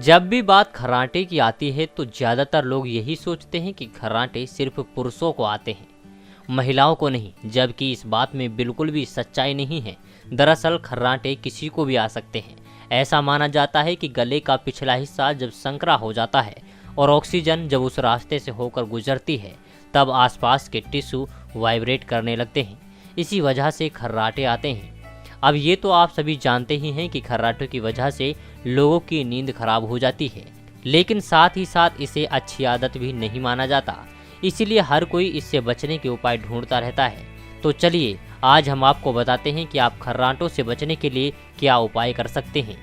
जब भी बात खर्राटे की आती है तो ज़्यादातर लोग यही सोचते हैं कि खर्राटे सिर्फ पुरुषों को आते हैं, महिलाओं को नहीं, जबकि इस बात में बिल्कुल भी सच्चाई नहीं है। दरअसल खर्राटे किसी को भी आ सकते हैं। ऐसा माना जाता है कि गले का पिछला हिस्सा जब संकरा हो जाता है और ऑक्सीजन जब उस रास्ते से होकर गुजरती है, तब आसपास के टिश्यू वाइब्रेट करने लगते हैं। इसी वजह से खर्राटे आते हैं। अब ये तो आप सभी जानते ही हैं कि खर्राटों की वजह से लोगों की नींद खराब हो जाती है, लेकिन साथ ही साथ इसे अच्छी आदत भी नहीं माना जाता। इसीलिए हर कोई इससे बचने के उपाय ढूंढता रहता है। तो चलिए आज हम आपको बताते हैं कि आप खर्राटों से बचने के लिए क्या उपाय कर सकते हैं।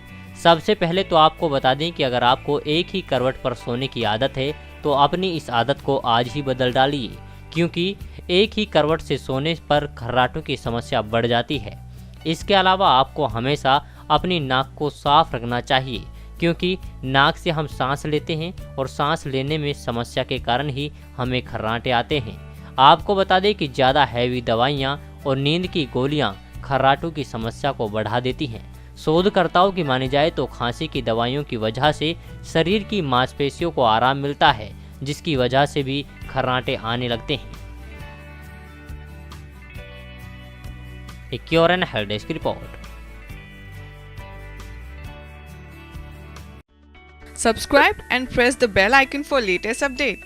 सबसे पहले तो आपको बता दें कि अगर आपको एक ही करवट पर सोने की आदत है तो अपनी इस आदत को आज ही बदल डालिए, क्योंकि एक ही करवट से सोने पर खर्राटों की समस्या बढ़ जाती है। इसके अलावा आपको हमेशा अपनी नाक को साफ रखना चाहिए, क्योंकि नाक से हम सांस लेते हैं और सांस लेने में समस्या के कारण ही हमें खर्राटे आते हैं। आपको बता दें कि ज़्यादा हैवी दवाइयाँ और नींद की गोलियाँ खर्राटों की समस्या को बढ़ा देती हैं। शोधकर्ताओं की मानी जाए तो खांसी की दवाइयों की वजह से शरीर की मांसपेशियों को आराम मिलता है, जिसकी वजह से भी खर्राटे आने लगते हैं। A Cure and Health Desk report. Subscribe and press the bell icon for latest updates.